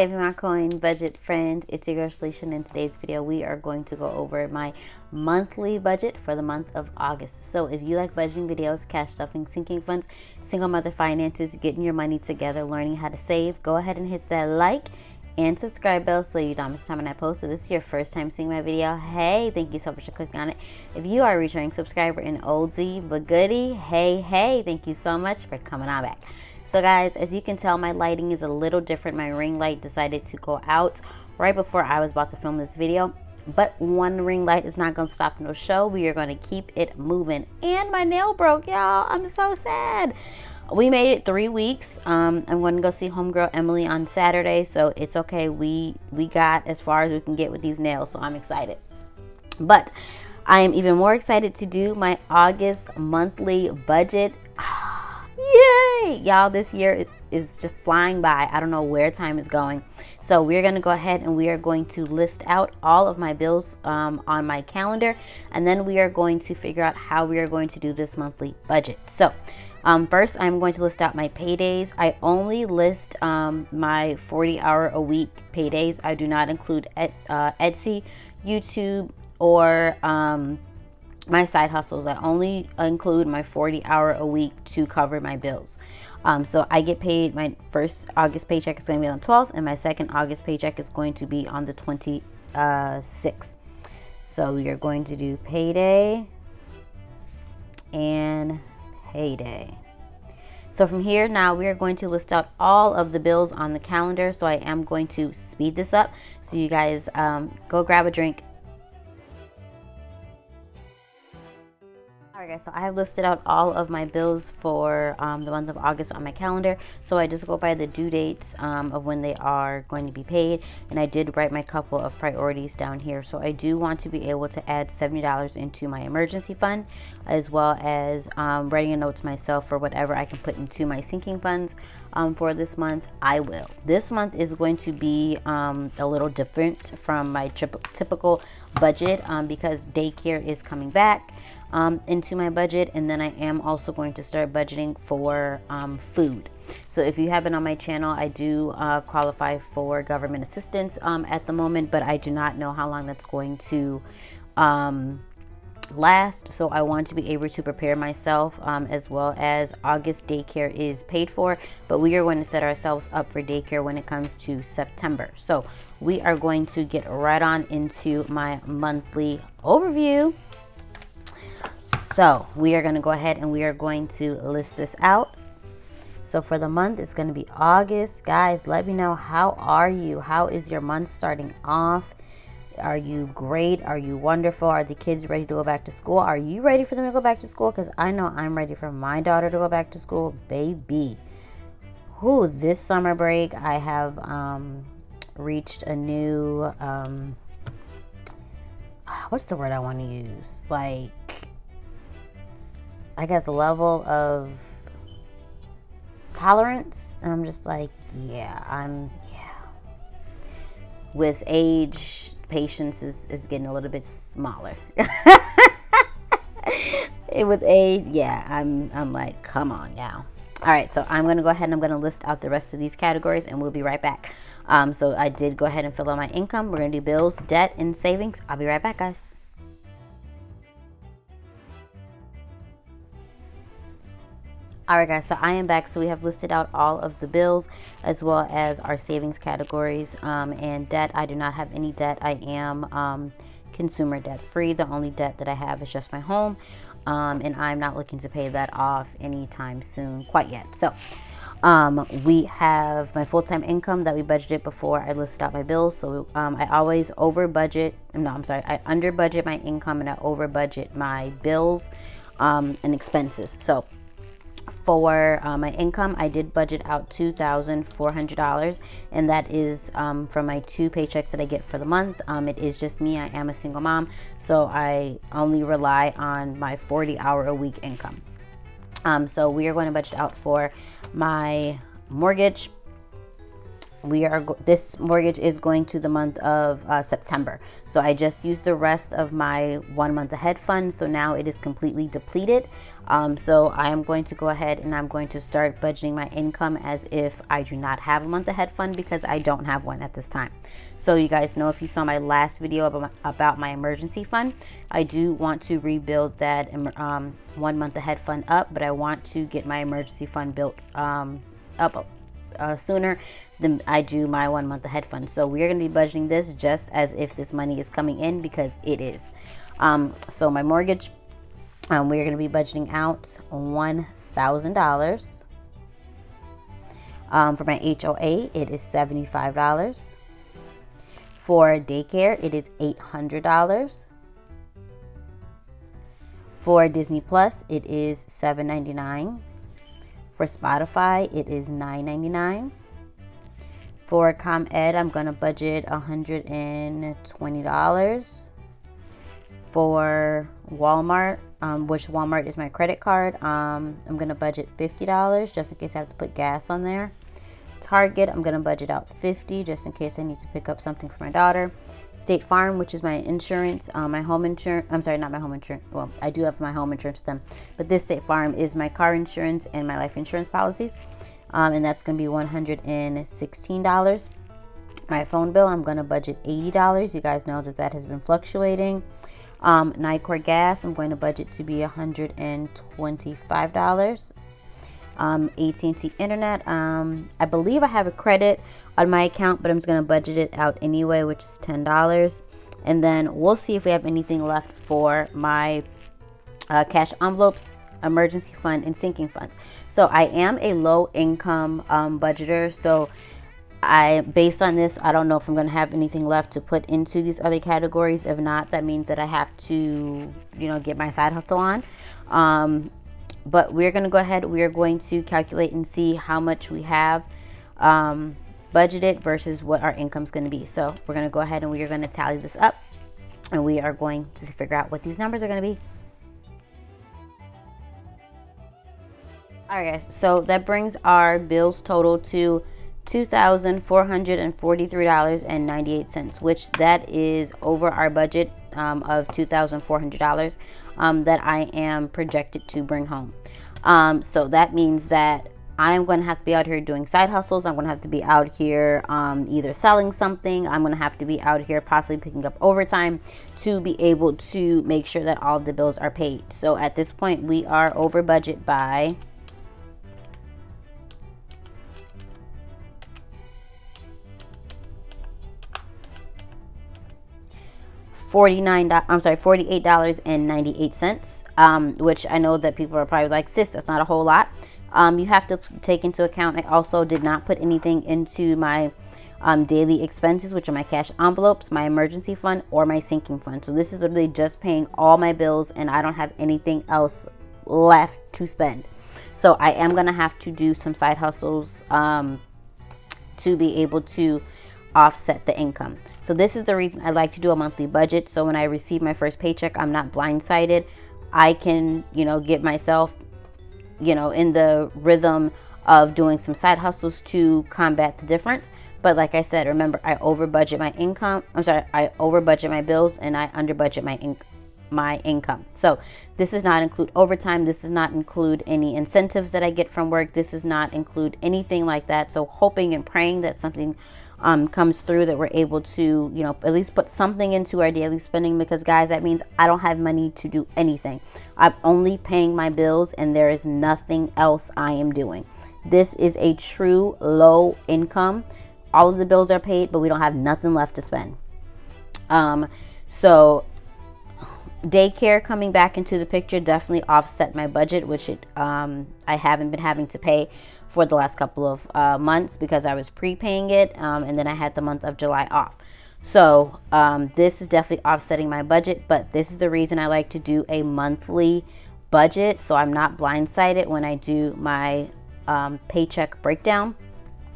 Saving My Coin budget friends, it's your girl Salisha. In today's video we are going to go over my monthly budget for the month of August. So if you like budgeting videos, cash stuffing, sinking funds, single mother finances, getting your money together, learning how to save, go ahead and hit that like and subscribe bell so you don't miss time when I post. So this is your first time seeing my video, hey, thank you so much for clicking on it. If you are a returning subscriber and oldie but goodie, hey, thank you so much for coming on back. So guys, as you can tell, my lighting is a little different. My ring light decided to go out right before I was about to film this video. But one ring light is not going to stop no show. We are going to keep it moving. And my nail broke, y'all. I'm so sad. We made it 3 weeks. I'm going to go see homegirl Emily on Saturday. So it's okay. We got as far as we can get with these nails. So I'm excited. But I am even more excited to do my August monthly budget. Yay! Y'all, this year is just flying by. I don't know where time is going. So we're going to go ahead and we are going to list out all of my bills on my calendar. And then we are going to figure out how we are going to do this monthly budget. So first, I'm going to list out my paydays. I only list my 40-hour-a-week paydays. I do not include Etsy, YouTube, or my side hustles. I only include my 40-hour-a-week to cover my bills. So I get paid, my first August paycheck is going to be on the 12th, and my second August paycheck is going to be on the 26th. So we are going to do payday and payday. So from here now we are going to list out all of the bills on the calendar. So I am going to speed this up. So you guys go grab a drink. Alright guys, so I have listed out all of my bills for the month of August on my calendar. So I just go by the due dates of when they are going to be paid. And I did write my couple of priorities down here. So I do want to be able to add $70 into my emergency fund, as well as writing a note to myself for whatever I can put into my sinking funds for this month. I will. This month is going to be a little different from my typical budget because daycare is coming back into my budget, and then I am also going to start budgeting for food. So if you have been on my channel, I do qualify for government assistance at the moment, but I do not know how long that's going to last. So I want to be able to prepare myself, as well as August daycare is paid for, but we are going to set ourselves up for daycare when it comes to September. So we are going to get right on into my monthly overview. So we are going to go ahead and we are going to list this out. So for the month, it's going to be August. Guys, let me know, how are you? How is your month starting off? Are you great? Are you wonderful? Are the kids ready to go back to school? Are you ready for them to go back to school? Because I know I'm ready for my daughter to go back to school, baby. Who this summer break, I have reached a new, what's the word I want to use? Like, I guess a level of tolerance. And I'm just like, with age, patience is getting a little bit smaller. With age, I'm like, come on now. All right, so I'm going to go ahead and I'm going to list out the rest of these categories and we'll be right back. So I did go ahead and fill out my income. We're going to do bills, debt, and savings. I'll be right back, guys. Alright guys, so I am back. So we have listed out all of the bills as well as our savings categories, and debt. I do not have any debt. I am consumer debt free. The only debt that I have is just my home, and I'm not looking to pay that off anytime soon quite yet. So we have my full-time income that we budgeted before I listed out my bills. So I always I under budget my income and I over budget my bills and expenses. So for my income, I did budget out $2,400, and that is from my 2 paychecks that I get for the month. It is just me. I am a single mom, so I only rely on my 40-hour-a-week income. So we are going to budget out for my mortgage, this mortgage is going to the month of September. So I just used the rest of my 1 month ahead fund. So now it is completely depleted. So I am going to go ahead and I'm going to start budgeting my income as if I do not have a month ahead fund, because I don't have one at this time. So you guys know, if you saw my last video about my emergency fund, I do want to rebuild that 1 month ahead fund up, but I want to get my emergency fund built up sooner than I do my 1 month ahead fund. So we're going to be budgeting this just as if this money is coming in, because it is. So my mortgage, we're going to be budgeting out $1,000. For my HOA, it is $75. For daycare, it is $800. For Disney Plus, it is $7.99. For Spotify, it is $9.99. For ComEd, I'm going to budget $120. For Walmart, which Walmart is my credit card, I'm going to budget $50 just in case I have to put gas on there. Target, I'm going to budget out $50 just in case I need to pick up something for my daughter. State Farm, which is my insurance, my home insurance. I'm sorry, not my home insurance. Well, I do have my home insurance with them, but this State Farm is my car insurance and my life insurance policies. And that's going to be $116. My phone bill, I'm going to budget $80. You guys know that has been fluctuating. Nicor gas, I'm going to budget to be $125. AT&T internet, I believe I have a credit on my account, but I'm just going to budget it out anyway, which is $10. And then we'll see if we have anything left for my cash envelopes, emergency fund, and sinking funds. So I am a low income budgeter, so based on this, I don't know if I'm going to have anything left to put into these other categories. If not, that means that I have to, get my side hustle on. But we're going to go ahead. We are going to calculate and see how much we have budgeted versus what our income is going to be. So we're going to go ahead and we are going to tally this up, and we are going to figure out what these numbers are going to be. All right, guys. So that brings our bills total to $2,443.98, which that is over our budget of $2,400 that I am projected to bring home. So that means that I'm going to have to be out here doing side hustles. I'm going to have to be out here either selling something. I'm going to have to be out here possibly picking up overtime to be able to make sure that all of the bills are paid. So at this point, we are over budget by $48.98, which I know that people are probably like, sis, that's not a whole lot. You have to take into account, I also did not put anything into my daily expenses, which are my cash envelopes, my emergency fund, or my sinking fund. So this is literally just paying all my bills, and I don't have anything else left to spend. So I am going to have to do some side hustles to be able to offset the income. So this is the reason I like to do a monthly budget. So when I receive my first paycheck, I'm not blindsided. I can, get myself, in the rhythm of doing some side hustles to combat the difference. But like I said, remember, I over budget my income. I over budget my bills, and I under budget my income. So this does not include overtime. This does not include any incentives that I get from work. This does not include anything like that. So hoping and praying that something comes through, that we're able to, at least put something into our daily spending, because guys, that means I don't have money to do anything. I'm only paying my bills, and there is nothing else I am doing. This is a true low income. All of the bills are paid, but we don't have nothing left to spend. So daycare coming back into the picture definitely offset my budget, which I haven't been having to pay for the last couple of months because I was prepaying it, and then I had the month of July off. So this is definitely offsetting my budget, but this is the reason I like to do a monthly budget, so I'm not blindsided when I do my paycheck breakdown.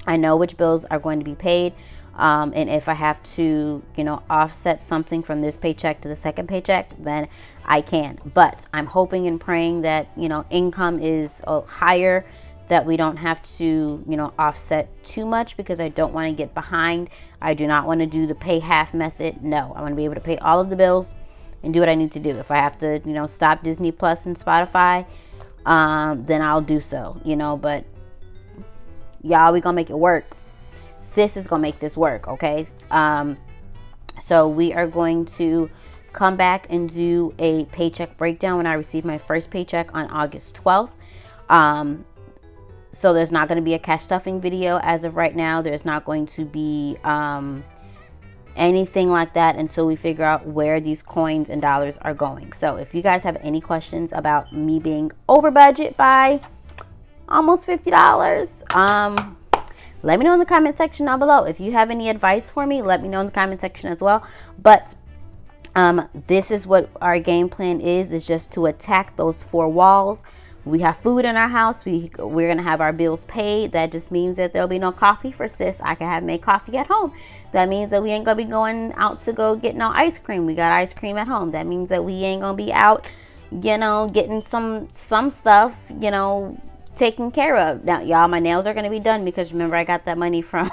I know which bills are going to be paid, and if I have to, offset something from this paycheck to the second paycheck, then I can. But I'm hoping and praying that, income is higher that we don't have to, you know, offset too much, because I don't want to get behind. I do not want to do the pay half method. No, I want to be able to pay all of the bills and do what I need to do. If I have to, you know, stop Disney Plus and Spotify, then I'll do so, you know. But y'all, we gonna make it work. Sis is gonna make this work, okay? So we are going to come back and do a paycheck breakdown when I receive my first paycheck on August 12th. So there's not going to be a cash stuffing video as of right now. There's not going to be anything like that until we figure out where these coins and dollars are going. So if you guys have any questions about me being over budget by almost $50, let me know in the comment section down below. If you have any advice for me, let me know in the comment section as well. But this is what our game plan is just to attack those 4 walls. We have food in our house. We're gonna have our bills paid. That just means that there'll be no coffee for sis. I can have make coffee at home. That means that we ain't gonna be going out to go get no ice cream. We got ice cream at home. That means that we ain't gonna be out, you know, getting some stuff, you know, taken care of. Now, y'all, my nails are gonna be done because remember I got that money from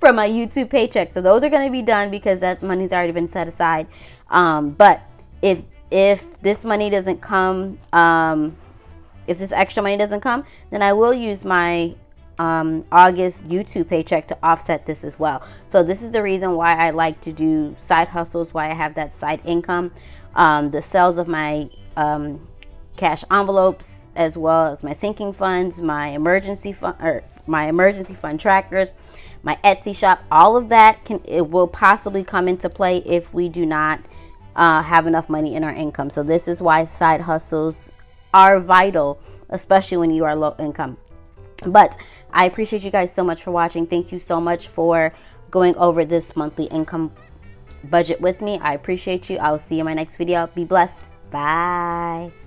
from my YouTube paycheck. So those are gonna be done because that money's already been set aside. But if this money doesn't come, if this extra money doesn't come, then I will use my August YouTube paycheck to offset this as well. So this is the reason why I like to do side hustles, why I have that side income. The sales of my cash envelopes, as well as my sinking funds, my emergency fund trackers, my Etsy shop, all of that it will possibly come into play if we do not have enough money in our income. So this is why side hustles are vital, especially when you are low income. But I appreciate you guys so much for watching. Thank you so much for going over this monthly income budget with me. I appreciate you. I will see you in my next video. Be blessed. Bye.